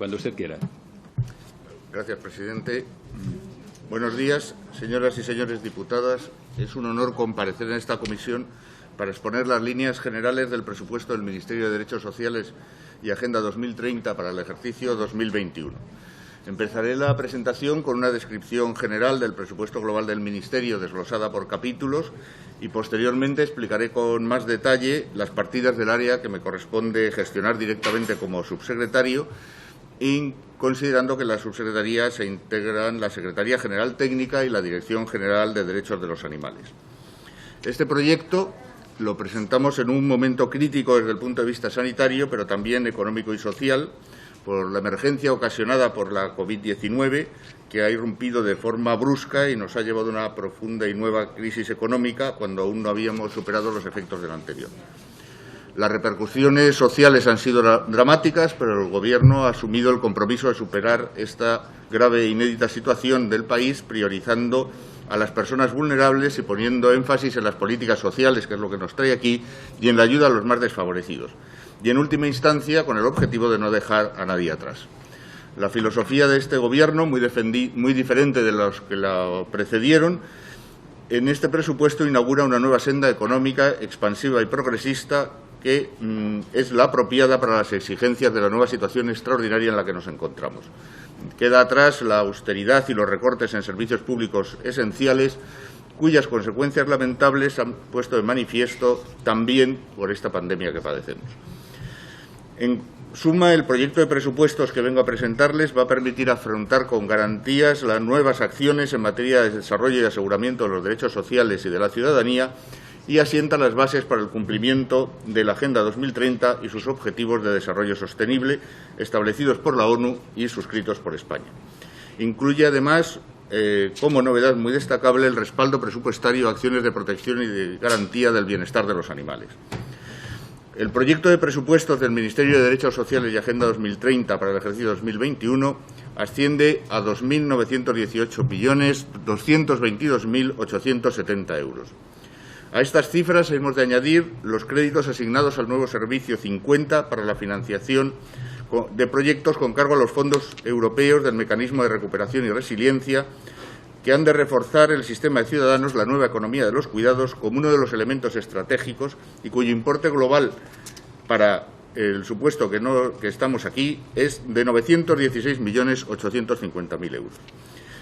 Cuando usted quiera. Gracias, presidente. Buenos días, señoras y señores diputadas. Es un honor comparecer en esta comisión para exponer las líneas generales del presupuesto del Ministerio de Derechos Sociales y Agenda 2030 para el ejercicio 2021. Empezaré la presentación con una descripción general del presupuesto global del Ministerio, desglosada por capítulos, y posteriormente explicaré con más detalle las partidas del área que me corresponde gestionar directamente como subsecretario, y considerando que en la subsecretaría se integran la Secretaría General Técnica y la Dirección General de Derechos de los Animales. Este proyecto lo presentamos en un momento crítico desde el punto de vista sanitario, pero también económico y social, por la emergencia ocasionada por la COVID-19, que ha irrumpido de forma brusca y nos ha llevado a una profunda y nueva crisis económica cuando aún no habíamos superado los efectos de la anterior. Las repercusiones sociales han sido dramáticas, pero el Gobierno ha asumido el compromiso de superar esta grave e inédita situación del país, priorizando a las personas vulnerables y poniendo énfasis en las políticas sociales, que es lo que nos trae aquí, y en la ayuda a los más desfavorecidos. Y, en última instancia, con el objetivo de no dejar a nadie atrás. La filosofía de este Gobierno, muy diferente de los que la precedieron, en este presupuesto inaugura una nueva senda económica expansiva y progresista que es la apropiada para las exigencias de la nueva situación extraordinaria en la que nos encontramos. Queda atrás la austeridad y los recortes en servicios públicos esenciales, cuyas consecuencias lamentables han puesto de manifiesto también por esta pandemia que padecemos. En suma, el proyecto de presupuestos que vengo a presentarles va a permitir afrontar con garantías las nuevas acciones en materia de desarrollo y aseguramiento de los derechos sociales y de la ciudadanía, y asienta las bases para el cumplimiento de la Agenda 2030 y sus objetivos de desarrollo sostenible establecidos por la ONU y suscritos por España. Incluye, además, como novedad muy destacable, el respaldo presupuestario a acciones de protección y de garantía del bienestar de los animales. El proyecto de presupuestos del Ministerio de Derechos Sociales y Agenda 2030 para el ejercicio 2021 asciende a 2.918.222.870 euros. A estas cifras hemos de añadir los créditos asignados al nuevo Servicio 50 para la financiación de proyectos con cargo a los fondos europeos del Mecanismo de Recuperación y Resiliencia, que han de reforzar el sistema de ciudadanos, la nueva economía de los cuidados, como uno de los elementos estratégicos y cuyo importe global para el supuesto que estamos aquí es de 916.850.000 euros.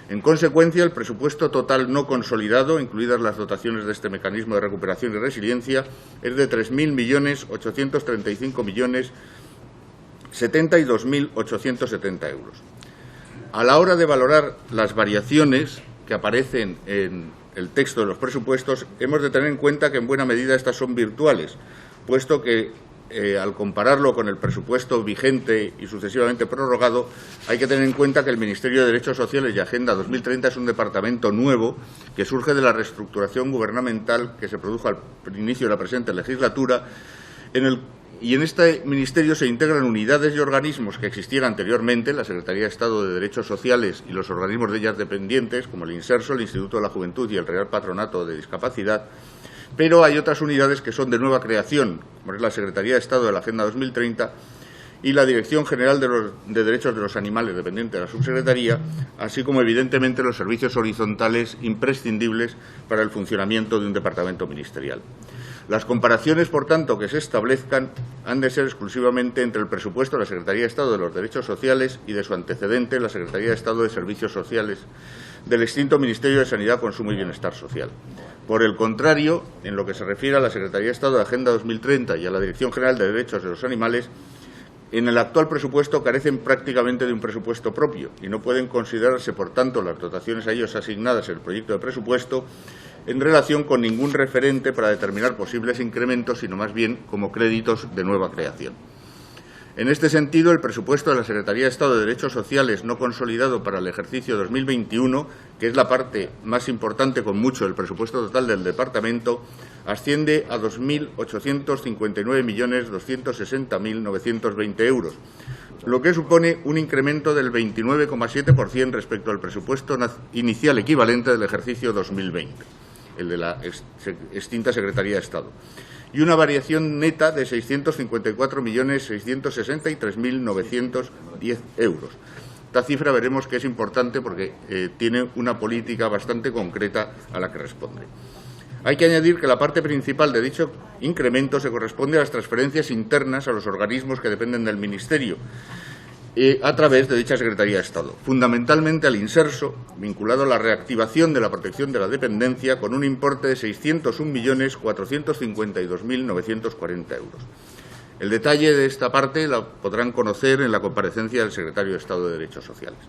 En consecuencia, el presupuesto total no consolidado, incluidas las dotaciones de este mecanismo de recuperación y resiliencia, es de 3.835.072.870 euros. A la hora de valorar las variaciones que aparecen en el texto de los presupuestos, hemos de tener en cuenta que en buena medida estas son virtuales, puesto que al compararlo con el presupuesto vigente y sucesivamente prorrogado, hay que tener en cuenta que el Ministerio de Derechos Sociales y Agenda 2030 es un departamento nuevo que surge de la reestructuración gubernamental que se produjo al inicio de la presente legislatura, y en este Ministerio se integran unidades y organismos que existían anteriormente, la Secretaría de Estado de Derechos Sociales y los organismos de ellas dependientes, como el INSERSO, el Instituto de la Juventud y el Real Patronato de Discapacidad, pero hay otras unidades que son de nueva creación, como es la Secretaría de Estado de la Agenda 2030 y la Dirección General de Derechos de los Animales, dependiente de la subsecretaría, así como, evidentemente, los servicios horizontales imprescindibles para el funcionamiento de un departamento ministerial. Las comparaciones, por tanto, que se establezcan han de ser exclusivamente entre el presupuesto de la Secretaría de Estado de los Derechos Sociales y de su antecedente, la Secretaría de Estado de Servicios Sociales del extinto Ministerio de Sanidad, Consumo y Bienestar Social. Por el contrario, en lo que se refiere a la Secretaría de Estado de Agenda 2030 y a la Dirección General de Derechos de los Animales, en el actual presupuesto carecen prácticamente de un presupuesto propio y no pueden considerarse, por tanto, las dotaciones a ellos asignadas en el proyecto de presupuesto en relación con ningún referente para determinar posibles incrementos, sino más bien como créditos de nueva creación. En este sentido, el presupuesto de la Secretaría de Estado de Derechos Sociales no consolidado para el ejercicio 2021, que es la parte más importante con mucho del presupuesto total del Departamento, asciende a 2.859.260.920 euros, lo que supone un incremento del 29,7% respecto al presupuesto inicial equivalente del ejercicio 2020, el de la extinta Secretaría de Estado, y una variación neta de 654.663.910 euros. Esta cifra veremos que es importante porque tiene una política bastante concreta a la que responde. Hay que añadir que la parte principal de dicho incremento se corresponde a las transferencias internas a los organismos que dependen del Ministerio a través de dicha Secretaría de Estado, fundamentalmente al Inserso, vinculado a la reactivación de la protección de la dependencia con un importe de 601.452.940 euros. El detalle de esta parte la podrán conocer en la comparecencia del Secretario de Estado de Derechos Sociales.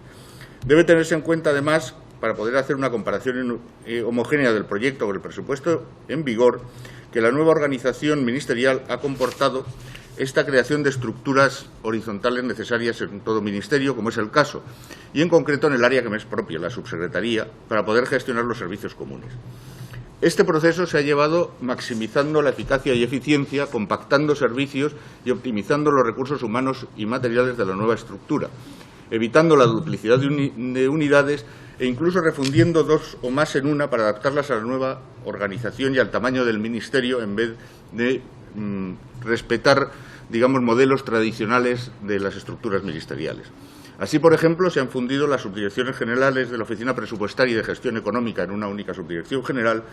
Debe tenerse en cuenta, además, para poder hacer una comparación homogénea del proyecto con el presupuesto en vigor, que la nueva organización ministerial ha comportado esta creación de estructuras horizontales necesarias en todo ministerio, como es el caso, y en concreto en el área que me es propia, la subsecretaría, para poder gestionar los servicios comunes. Este proceso se ha llevado maximizando la eficacia y eficiencia, compactando servicios y optimizando los recursos humanos y materiales de la nueva estructura, evitando la duplicidad de unidades e incluso refundiendo dos o más en una para adaptarlas a la nueva organización y al tamaño del ministerio en vez de respetar, digamos, modelos tradicionales de las estructuras ministeriales. Así, por ejemplo, se han fundido las subdirecciones generales de la Oficina Presupuestaria y de Gestión Económica en una única subdirección general,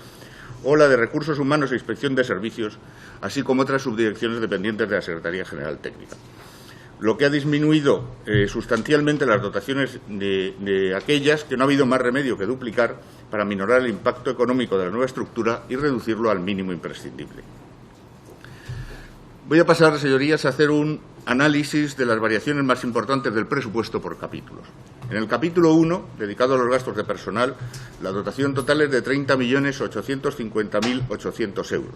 o la de Recursos Humanos e Inspección de Servicios, así como otras subdirecciones dependientes de la Secretaría General Técnica, lo que ha disminuido sustancialmente las dotaciones de aquellas que no ha habido más remedio que duplicar para minorar el impacto económico de la nueva estructura y reducirlo al mínimo imprescindible. Voy a pasar, señorías, a hacer un análisis de las variaciones más importantes del presupuesto por capítulos. En el capítulo 1, dedicado a los gastos de personal, la dotación total es de 30.850.800 euros.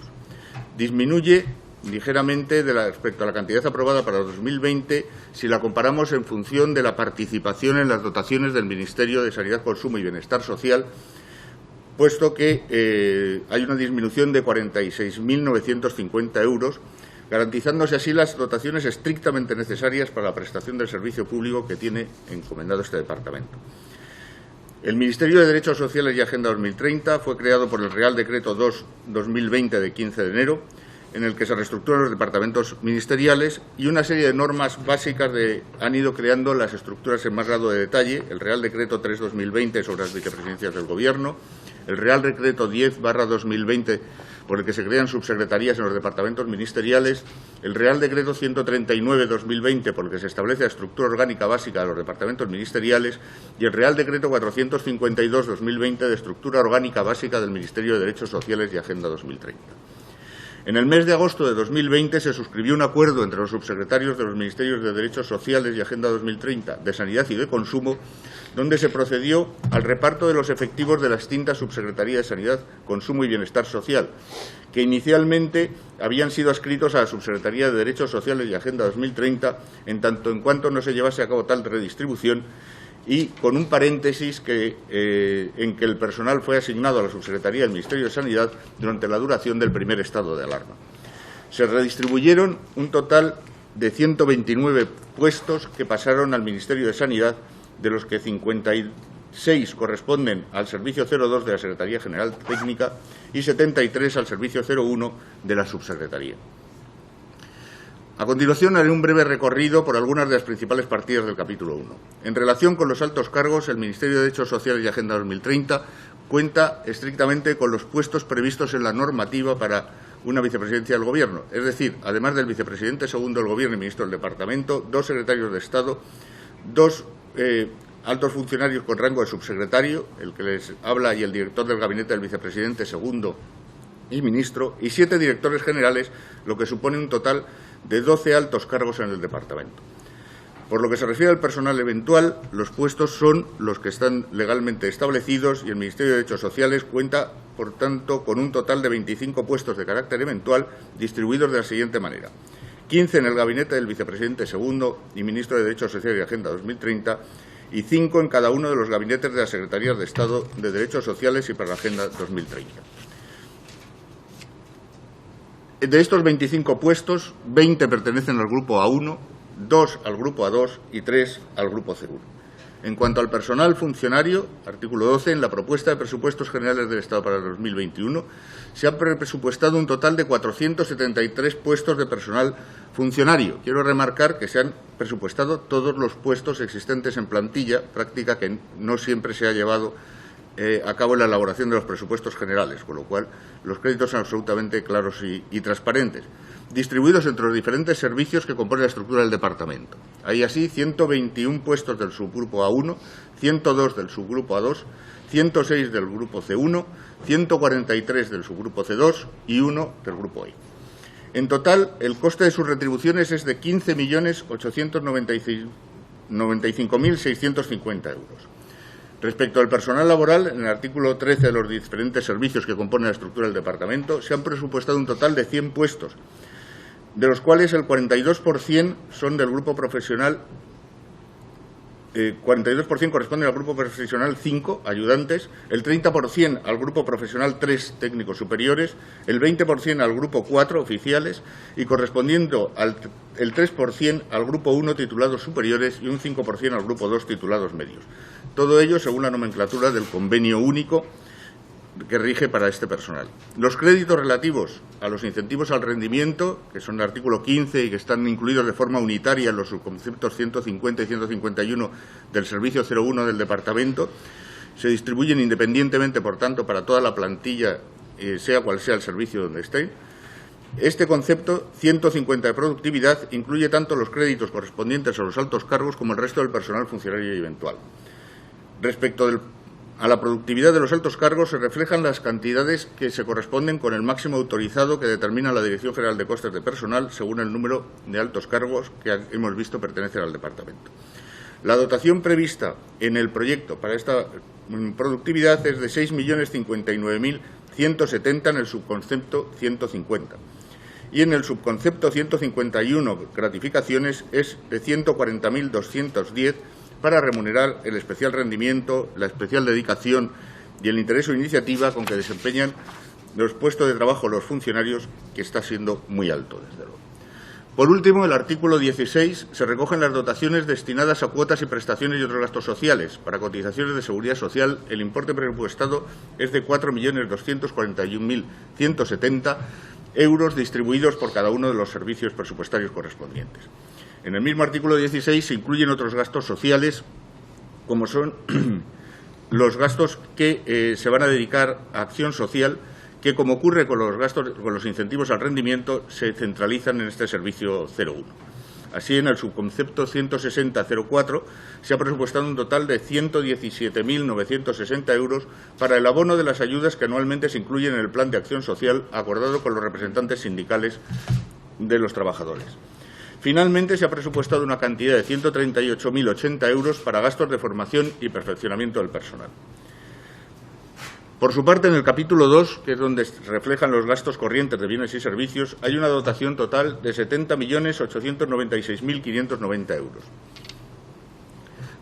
Disminuye ligeramente respecto a la cantidad aprobada para 2020 si la comparamos en función de la participación en las dotaciones del Ministerio de Sanidad, Consumo y Bienestar Social, puesto que hay una disminución de 46.950 euros, garantizándose así las dotaciones estrictamente necesarias para la prestación del servicio público que tiene encomendado este departamento. El Ministerio de Derechos Sociales y Agenda 2030 fue creado por el Real Decreto 2/2020 de 15 de enero, en el que se reestructuran los departamentos ministeriales y una serie de normas básicas han ido creando las estructuras en más grado de detalle: el Real Decreto 3/2020 sobre las vicepresidencias del Gobierno, el Real Decreto 10/2020 por el que se crean subsecretarías en los departamentos ministeriales, el Real Decreto 139/2020 por el que se establece la estructura orgánica básica de los departamentos ministeriales y el Real Decreto 452/2020 de estructura orgánica básica del Ministerio de Derechos Sociales y Agenda 2030. En el mes de agosto de 2020 se suscribió un acuerdo entre los subsecretarios de los Ministerios de Derechos Sociales y Agenda 2030, de Sanidad y de Consumo, donde se procedió al reparto de los efectivos de la extinta Subsecretaría de Sanidad, Consumo y Bienestar Social, que inicialmente habían sido adscritos a la Subsecretaría de Derechos Sociales y Agenda 2030, en tanto en cuanto no se llevase a cabo tal redistribución, y con un paréntesis en que el personal fue asignado a la Subsecretaría del Ministerio de Sanidad durante la duración del primer estado de alarma. Se redistribuyeron un total de 129 puestos que pasaron al Ministerio de Sanidad, de los que 56 corresponden al Servicio 02 de la Secretaría General Técnica y 73 al Servicio 01 de la Subsecretaría. A continuación, haré un breve recorrido por algunas de las principales partidas del capítulo 1. En relación con los altos cargos, el Ministerio de Derechos Sociales y Agenda 2030 cuenta estrictamente con los puestos previstos en la normativa para una vicepresidencia del Gobierno, es decir, además del vicepresidente segundo del Gobierno y ministro del Departamento, 2 secretarios de Estado, 2 altos funcionarios con rango de subsecretario, el que les habla, y el director del gabinete del vicepresidente segundo y ministro, y 7 directores generales, lo que supone un total de 12 altos cargos en el departamento. Por lo que se refiere al personal eventual, los puestos son los que están legalmente establecidos y el Ministerio de Derechos Sociales cuenta, por tanto, con un total de 25 puestos de carácter eventual distribuidos de la siguiente manera: 15 en el gabinete del vicepresidente segundo y ministro de Derechos Sociales y Agenda 2030 y 5 en cada uno de los gabinetes de las Secretarías de Estado de Derechos Sociales y para la Agenda 2030. De estos 25 puestos, 20 pertenecen al grupo A1, 2 al grupo A2 y 3 al grupo C1. En cuanto al personal funcionario, artículo 12, en la propuesta de presupuestos generales del Estado para el 2021 se ha presupuestado un total de 473 puestos de personal funcionario. Quiero remarcar que se han presupuestado todos los puestos existentes en plantilla, práctica que no siempre se ha llevado a cabo en la elaboración de los presupuestos generales, con lo cual los créditos son absolutamente claros y transparentes, distribuidos entre los diferentes servicios que componen la estructura del departamento. Hay así 121 puestos del subgrupo A1, 102 del subgrupo A2, 106 del grupo C1, 143 del subgrupo C2 y 1 del grupo E. En total, el coste de sus retribuciones es de 15.895.650 euros. Respecto al personal laboral, en el artículo 13 de los diferentes servicios que componen la estructura del departamento, se han presupuestado un total de 100 puestos, de los cuales el 42% son del grupo profesional, 42% corresponden al grupo profesional 5, ayudantes, el 30% al grupo profesional 3, técnicos superiores, el 20% al grupo 4, oficiales, y correspondiendo el 3% al grupo 1, titulados superiores, y un 5% al grupo 2, titulados medios. Todo ello según la nomenclatura del convenio único que rige para este personal. Los créditos relativos a los incentivos al rendimiento, que son el artículo 15 y que están incluidos de forma unitaria en los subconceptos 150 y 151 del servicio 01 del departamento, se distribuyen independientemente, por tanto, para toda la plantilla, sea cual sea el servicio donde esté. Este concepto 150 de productividad incluye tanto los créditos correspondientes a los altos cargos como el resto del personal funcionario y eventual. Respecto a la productividad de los altos cargos, se reflejan las cantidades que se corresponden con el máximo autorizado que determina la Dirección General de Costes de Personal según el número de altos cargos que hemos visto pertenecen al departamento. La dotación prevista en el proyecto para esta productividad es de 6.059.170 en el subconcepto 150 y en el subconcepto 151, gratificaciones, es de 140.210 para remunerar el especial rendimiento, la especial dedicación y el interés o iniciativa con que desempeñan los puestos de trabajo los funcionarios, que está siendo muy alto, desde luego. Por último, el artículo 16 se recogen las dotaciones destinadas a cuotas y prestaciones y otros gastos sociales. Para cotizaciones de seguridad social, el importe presupuestado es de 4.241.170 euros distribuidos por cada uno de los servicios presupuestarios correspondientes. En el mismo artículo 16 se incluyen otros gastos sociales, como son los gastos que se van a dedicar a acción social, que, como ocurre con los incentivos al rendimiento, se centralizan en este servicio 01. Así, en el subconcepto 160.04 se ha presupuestado un total de 117.960 euros para el abono de las ayudas que anualmente se incluyen en el plan de acción social acordado con los representantes sindicales de los trabajadores. Finalmente, se ha presupuestado una cantidad de 138.080 euros para gastos de formación y perfeccionamiento del personal. Por su parte, en el capítulo 2, que es donde se reflejan los gastos corrientes de bienes y servicios, hay una dotación total de 70.896.590 euros.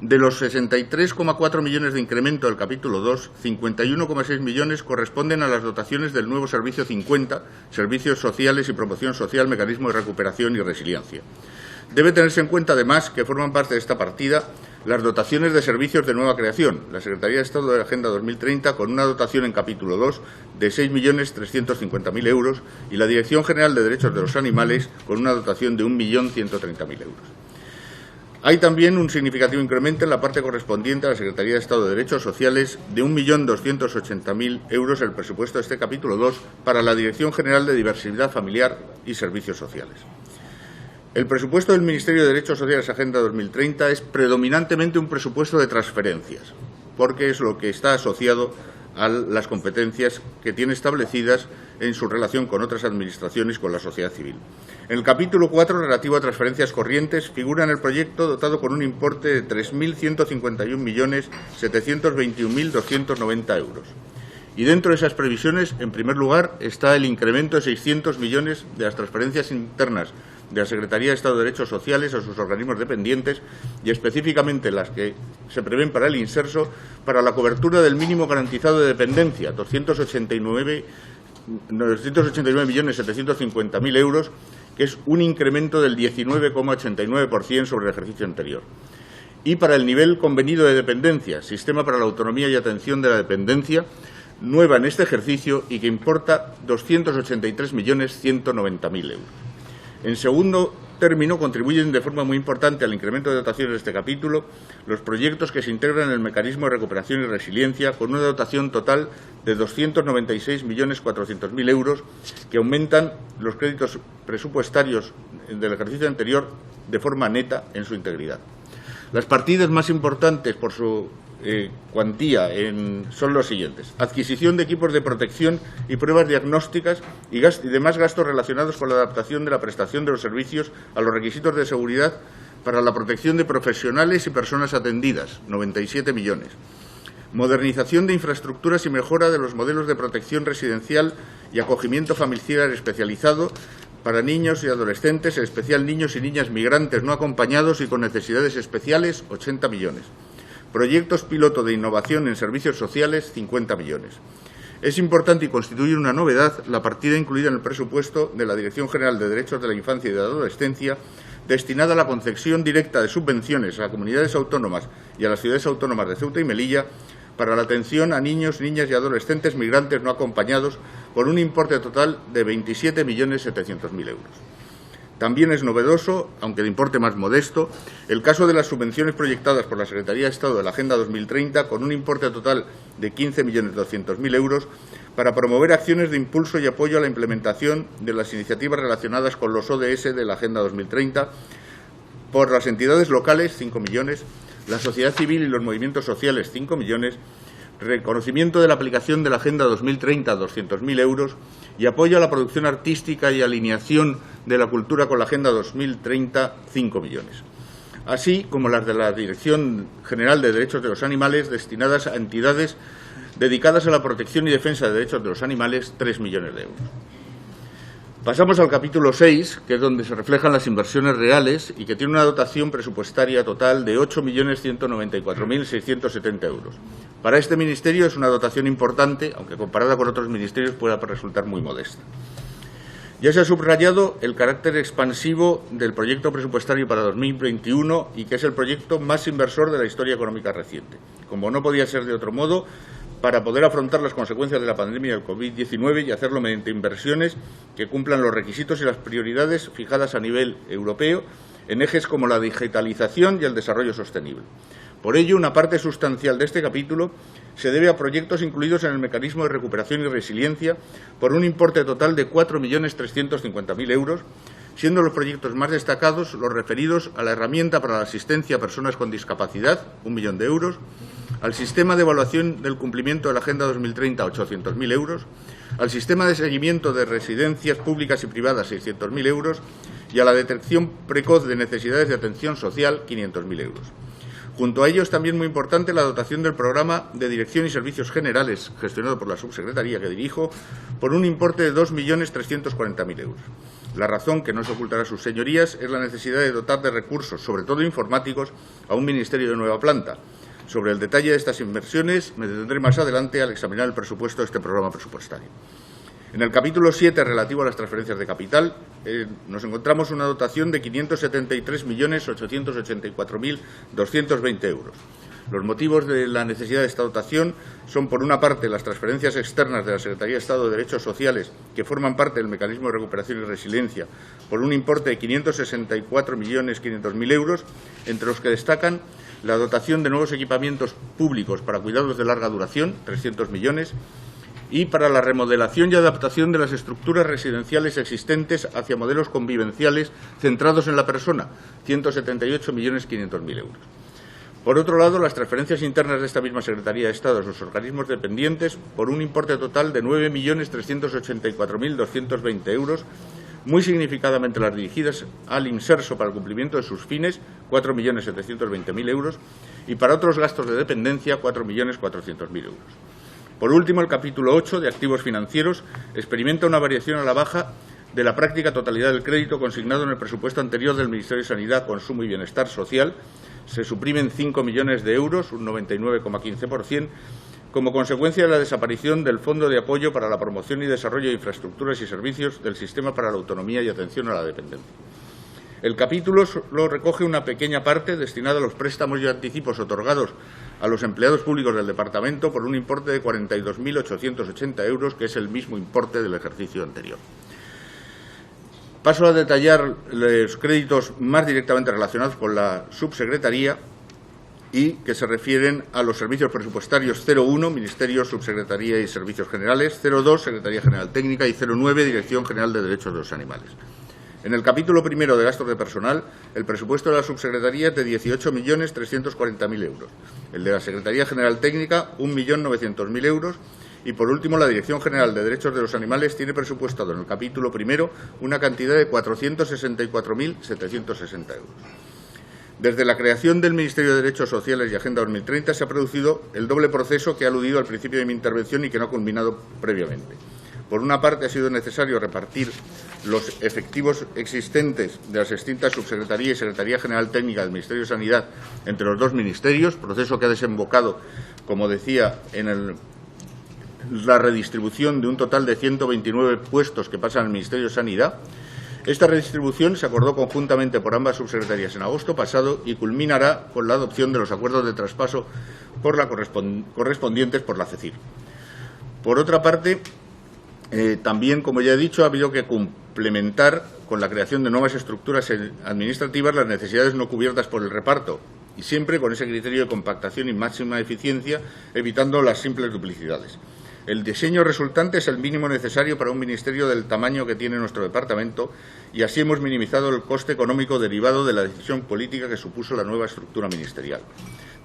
De los 63,4 millones de incremento del capítulo 2, 51,6 millones corresponden a las dotaciones del nuevo servicio 50, Servicios Sociales y Promoción Social, Mecanismo de Recuperación y Resiliencia. Debe tenerse en cuenta, además, que forman parte de esta partida las dotaciones de servicios de nueva creación. La Secretaría de Estado de la Agenda 2030, con una dotación en capítulo 2 de 6.350.000 euros, y la Dirección General de Derechos de los Animales, con una dotación de 1.130.000 euros. Hay también un significativo incremento en la parte correspondiente a la Secretaría de Estado de Derechos Sociales de 1.280.000 euros el presupuesto de este capítulo 2 para la Dirección General de Diversidad Familiar y Servicios Sociales. El presupuesto del Ministerio de Derechos Sociales Agenda 2030 es predominantemente un presupuesto de transferencias, porque es lo que está asociado a las competencias que tiene establecidas en su relación con otras administraciones y con la sociedad civil. En el capítulo 4, relativo a transferencias corrientes, figura en el proyecto dotado con un importe de 3.151.721.290 euros. Y dentro de esas previsiones, en primer lugar, está el incremento de 600 millones de las transferencias internas de la Secretaría de Estado de Derechos Sociales a sus organismos dependientes y específicamente las que se prevén para el inserso para la cobertura del mínimo garantizado de dependencia, 289.750.000 euros, que es un incremento del 19,89% sobre el ejercicio anterior. y para el nivel convenido de dependencia, Sistema para la Autonomía y Atención de la Dependencia, nueva en este ejercicio y que importa 283.190.000 euros. En segundo término, contribuyen de forma muy importante al incremento de dotaciones de este capítulo los proyectos que se integran en el mecanismo de recuperación y resiliencia con una dotación total de 296.400.000 euros que aumentan los créditos presupuestarios del ejercicio anterior de forma neta en su integridad. Las partidas más importantes por su cuantía son los siguientes: adquisición de equipos de protección y pruebas diagnósticas y demás gastos relacionados con la adaptación de la prestación de los servicios a los requisitos de seguridad para la protección de profesionales y personas atendidas, 97 millones. Modernización de infraestructuras y mejora de los modelos de protección residencial y acogimiento familiar especializado para niños y adolescentes, en especial niños y niñas migrantes no acompañados y con necesidades especiales, 80 millones. Proyectos piloto de innovación en servicios sociales, 50 millones. Es importante y constituye una novedad la partida incluida en el presupuesto de la Dirección General de Derechos de la Infancia y de la Adolescencia destinada a la concesión directa de subvenciones a comunidades autónomas y a las ciudades autónomas de Ceuta y Melilla para la atención a niños, niñas y adolescentes migrantes no acompañados por un importe total de 27.700.000 euros. También es novedoso, aunque de importe más modesto, el caso de las subvenciones proyectadas por la Secretaría de Estado de la Agenda 2030 con un importe total de 15.200.000 euros para promover acciones de impulso y apoyo a la implementación de las iniciativas relacionadas con los ODS de la Agenda 2030 por las entidades locales, 5 millones, la sociedad civil y los movimientos sociales, 5 millones, reconocimiento de la aplicación de la Agenda 2030, 200.000 euros, y apoyo a la producción artística y alineación de la cultura con la Agenda 2030, 5 millones. Así como las de la Dirección General de Derechos de los Animales, destinadas a entidades dedicadas a la protección y defensa de derechos de los animales, 3 millones de euros. Pasamos al capítulo 6, que es donde se reflejan las inversiones reales y que tiene una dotación presupuestaria total de 8.194.670 euros. Para este ministerio es una dotación importante, aunque comparada con otros ministerios pueda resultar muy modesta. Ya se ha subrayado el carácter expansivo del proyecto presupuestario para 2021 y que es el proyecto más inversor de la historia económica reciente. Como no podía ser de otro modo, para poder afrontar las consecuencias de la pandemia del COVID-19 y hacerlo mediante inversiones que cumplan los requisitos y las prioridades fijadas a nivel europeo en ejes como la digitalización y el desarrollo sostenible. Por ello, una parte sustancial de este capítulo se debe a proyectos incluidos en el mecanismo de recuperación y resiliencia por un importe total de 4.350.000 euros, siendo los proyectos más destacados los referidos a la herramienta para la asistencia a personas con discapacidad, 1 millón de euros, al sistema de evaluación del cumplimiento de la Agenda 2030, 800.000 euros, al sistema de seguimiento de residencias públicas y privadas, 600.000 euros, y a la detección precoz de necesidades de atención social, 500.000 euros. Junto a ello es también muy importante la dotación del programa de Dirección y Servicios Generales, gestionado por la subsecretaría que dirijo, por un importe de 2.340.000 euros. La razón, que no se ocultará a sus señorías, es la necesidad de dotar de recursos, sobre todo informáticos, a un ministerio de nueva planta. Sobre el detalle de estas inversiones me detendré más adelante al examinar el presupuesto de este programa presupuestario. En el capítulo 7, relativo a las transferencias de capital, nos encontramos una dotación de 573.884.220 euros. Los motivos de la necesidad de esta dotación son, por una parte, las transferencias externas de la Secretaría de Estado de Derechos Sociales, que forman parte del mecanismo de recuperación y resiliencia, por un importe de 564.500.000 euros, entre los que destacan la dotación de nuevos equipamientos públicos para cuidados de larga duración, 300 millones, y para la remodelación y adaptación de las estructuras residenciales existentes hacia modelos convivenciales centrados en la persona, 178.500.000 euros. Por otro lado, las transferencias internas de esta misma Secretaría de Estado a sus organismos dependientes por un importe total de 9.384.220 euros, muy significativamente las dirigidas al Imserso para el cumplimiento de sus fines, 4.720.000 euros, y para otros gastos de dependencia, 4.400.000 euros. Por último, el capítulo 8, de activos financieros, experimenta una variación a la baja de la práctica totalidad del crédito consignado en el presupuesto anterior del Ministerio de Sanidad, Consumo y Bienestar Social. Se suprimen 5 millones de euros, un 99,15%, como consecuencia de la desaparición del Fondo de Apoyo para la Promoción y Desarrollo de Infraestructuras y Servicios del Sistema para la Autonomía y Atención a la Dependencia. El capítulo solo recoge una pequeña parte destinada a los préstamos y anticipos otorgados a los empleados públicos del Departamento por un importe de 42.880 euros, que es el mismo importe del ejercicio anterior. Paso a detallar los créditos más directamente relacionados con la subsecretaría y que se refieren a los servicios presupuestarios 01, Ministerio, Subsecretaría y Servicios Generales, 02, Secretaría General Técnica y 09, Dirección General de Derechos de los Animales. En el capítulo primero de gastos de personal, el presupuesto de la subsecretaría es de 18.340.000 euros, el de la Secretaría General Técnica 1.900.000 euros y, por último, la Dirección General de Derechos de los Animales tiene presupuestado en el capítulo primero una cantidad de 464.760 euros. Desde la creación del Ministerio de Derechos Sociales y Agenda 2030 se ha producido el doble proceso que he aludido al principio de mi intervención y que no ha culminado previamente. Por una parte, ha sido necesario repartir los efectivos existentes de las extintas Subsecretaría y Secretaría General Técnica del Ministerio de Sanidad entre los dos ministerios, proceso que ha desembocado, como decía, en la redistribución de un total de 129 puestos que pasan al Ministerio de Sanidad. Esta redistribución se acordó conjuntamente por ambas subsecretarías en agosto pasado y culminará con la adopción de los acuerdos de traspaso correspondientes por la CECIR. Por otra parte, también, como ya he dicho, ha habido que complementar con la creación de nuevas estructuras administrativas las necesidades no cubiertas por el reparto y siempre con ese criterio de compactación y máxima eficiencia, evitando las simples duplicidades. El diseño resultante es el mínimo necesario para un ministerio del tamaño que tiene nuestro departamento y así hemos minimizado el coste económico derivado de la decisión política que supuso la nueva estructura ministerial.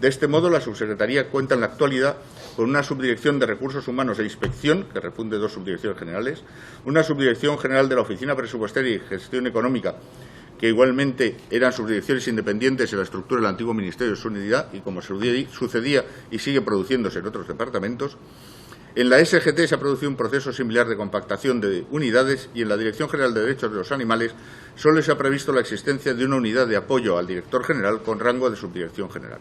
De este modo, la subsecretaría cuenta en la actualidad con una subdirección de recursos humanos e inspección, que refunde dos subdirecciones generales, una subdirección general de la Oficina Presupuestaria y Gestión Económica, que igualmente eran subdirecciones independientes en la estructura del antiguo Ministerio de Sanidad y como sucedía y sigue produciéndose en otros departamentos. En la SGT se ha producido un proceso similar de compactación de unidades y en la Dirección General de Derechos de los Animales solo se ha previsto la existencia de una unidad de apoyo al director general con rango de subdirección general.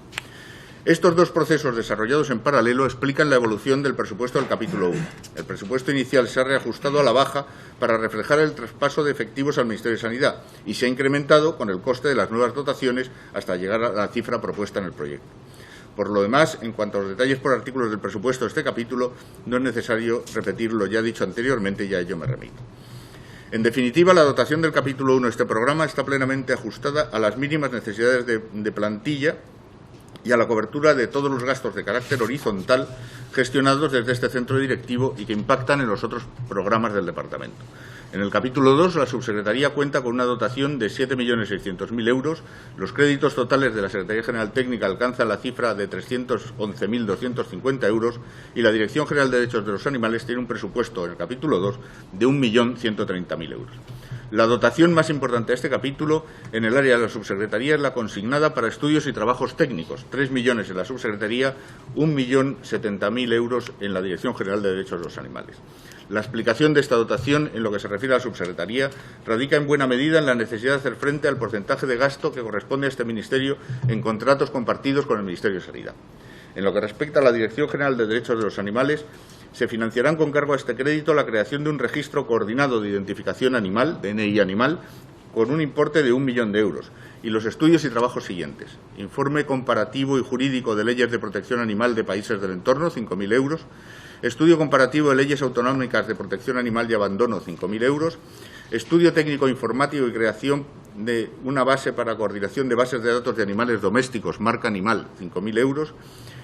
Estos dos procesos desarrollados en paralelo explican la evolución del presupuesto del capítulo 1. El presupuesto inicial se ha reajustado a la baja para reflejar el traspaso de efectivos al Ministerio de Sanidad y se ha incrementado con el coste de las nuevas dotaciones hasta llegar a la cifra propuesta en el proyecto. Por lo demás, en cuanto a los detalles por artículos del presupuesto de este capítulo, no es necesario repetir lo ya dicho anteriormente y a ello me remito. En definitiva, la dotación del capítulo 1 de este programa está plenamente ajustada a las mínimas necesidades de plantilla y a la cobertura de todos los gastos de carácter horizontal gestionados desde este centro directivo y que impactan en los otros programas del departamento. En el capítulo 2, la subsecretaría cuenta con una dotación de 7.600.000 euros. Los créditos totales de la Secretaría General Técnica alcanzan la cifra de 311.250 euros y la Dirección General de Derechos de los Animales tiene un presupuesto en el capítulo 2 de 1.130.000 euros. La dotación más importante de este capítulo en el área de la subsecretaría es la consignada para estudios y trabajos técnicos, 3 millones en la subsecretaría, 1.070.000 euros en la Dirección General de Derechos de los Animales. La explicación de esta dotación, en lo que se refiere a la subsecretaría, radica en buena medida en la necesidad de hacer frente al porcentaje de gasto que corresponde a este Ministerio en contratos compartidos con el Ministerio de Sanidad. En lo que respecta a la Dirección General de Derechos de los Animales, se financiarán con cargo a este crédito la creación de un registro coordinado de identificación animal, DNI animal, con un importe de 1 millón de euros, y los estudios y trabajos siguientes. Informe comparativo y jurídico de leyes de protección animal de países del entorno, 5.000 euros. Estudio comparativo de leyes autonómicas de protección animal y abandono, 5.000 euros. Estudio técnico informático y creación de una base para coordinación de bases de datos de animales domésticos, marca animal, 5.000 euros.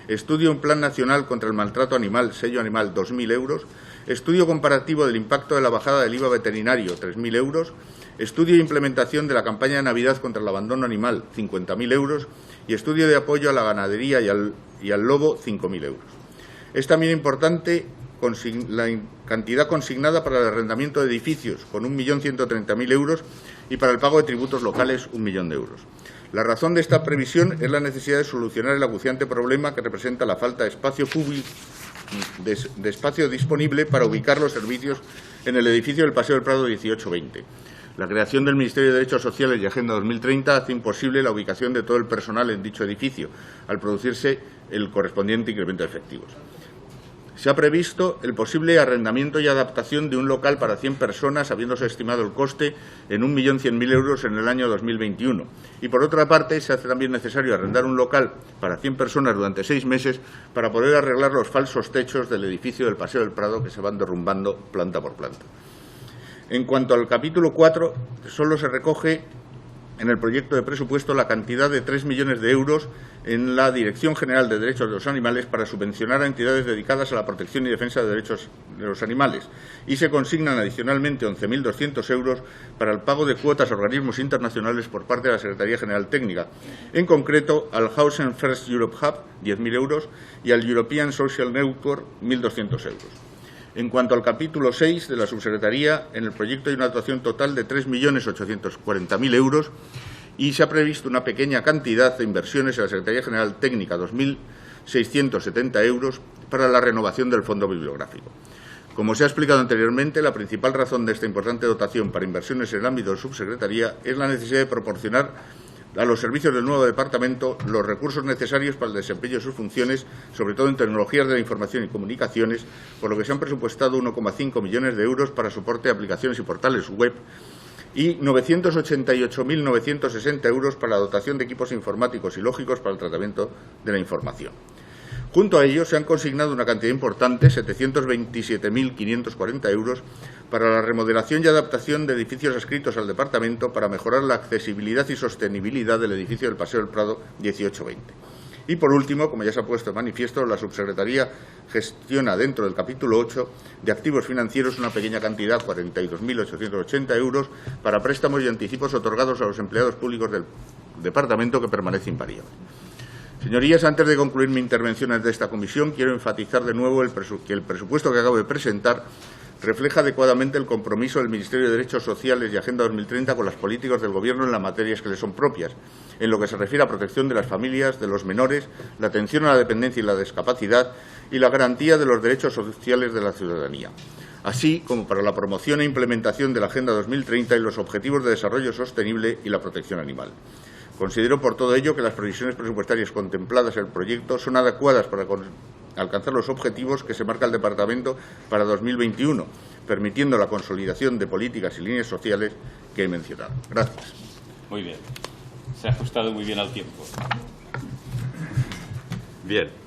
Estudio un plan nacional contra el maltrato animal, sello animal, 2.000 euros. Estudio comparativo del impacto de la bajada del IVA veterinario, 3.000 euros. Estudio e implementación de la campaña de Navidad contra el abandono animal, 50.000 euros. Y estudio de apoyo a la ganadería y al lobo, 5.000 euros. Es también importante la cantidad consignada para el arrendamiento de edificios, con 1.130.000 euros, y para el pago de tributos locales, 1 millón de euros. La razón de esta previsión es la necesidad de solucionar el acuciante problema que representa la falta de espacio público, de espacio disponible para ubicar los servicios en el edificio del Paseo del Prado 1820. La creación del Ministerio de Derechos Sociales y Agenda 2030 hace imposible la ubicación de todo el personal en dicho edificio, al producirse el correspondiente incremento de efectivos. Se ha previsto el posible arrendamiento y adaptación de un local para 100 personas, habiéndose estimado el coste en 1.100.000 euros en el año 2021. Y, por otra parte, se hace también necesario arrendar un local para 100 personas durante 6 meses para poder arreglar los falsos techos del edificio del Paseo del Prado que se van derrumbando planta por planta. En cuanto al capítulo 4, solo se recoge en el proyecto de presupuesto la cantidad de 3 millones de euros en la Dirección General de Derechos de los Animales para subvencionar a entidades dedicadas a la protección y defensa de derechos de los animales, y se consignan adicionalmente 11.200 euros para el pago de cuotas a organismos internacionales por parte de la Secretaría General Técnica, en concreto al Housing First Europe Hub, 10.000 euros, y al European Social Network, 1.200 euros. En cuanto al capítulo 6 de la subsecretaría, en el proyecto hay una dotación total de 3.840.000 euros y se ha previsto una pequeña cantidad de inversiones en la Secretaría General Técnica, 2.670 euros, para la renovación del fondo bibliográfico. Como se ha explicado anteriormente, la principal razón de esta importante dotación para inversiones en el ámbito de subsecretaría es la necesidad de proporcionar a los servicios del nuevo departamento los recursos necesarios para el desempeño de sus funciones, sobre todo en tecnologías de la información y comunicaciones, por lo que se han presupuestado 1,5 millones de euros para soporte de aplicaciones y portales web y 988.960 euros para la dotación de equipos informáticos y lógicos para el tratamiento de la información. Junto a ello, se han consignado una cantidad importante, 727.540 euros, para la remodelación y adaptación de edificios adscritos al departamento para mejorar la accesibilidad y sostenibilidad del edificio del Paseo del Prado 1820. Y, por último, como ya se ha puesto de manifiesto, la subsecretaría gestiona dentro del capítulo 8 de activos financieros una pequeña cantidad, 42.880 euros, para préstamos y anticipos otorgados a los empleados públicos del departamento, que permanece invariable. Señorías, antes de concluir mi intervención ante esta comisión, quiero enfatizar de nuevo que el presupuesto que acabo de presentar refleja adecuadamente el compromiso del Ministerio de Derechos Sociales y Agenda 2030 con las políticas del Gobierno en las materias que le son propias, en lo que se refiere a protección de las familias, de los menores, la atención a la dependencia y la discapacidad y la garantía de los derechos sociales de la ciudadanía, así como para la promoción e implementación de la Agenda 2030 y los objetivos de desarrollo sostenible y la protección animal. Considero, por todo ello, que las previsiones presupuestarias contempladas en el proyecto son adecuadas para alcanzar los objetivos que se marca el Departamento para 2021, permitiendo la consolidación de políticas y líneas sociales que he mencionado. Gracias. Muy bien. Se ha ajustado muy bien al tiempo. Bien.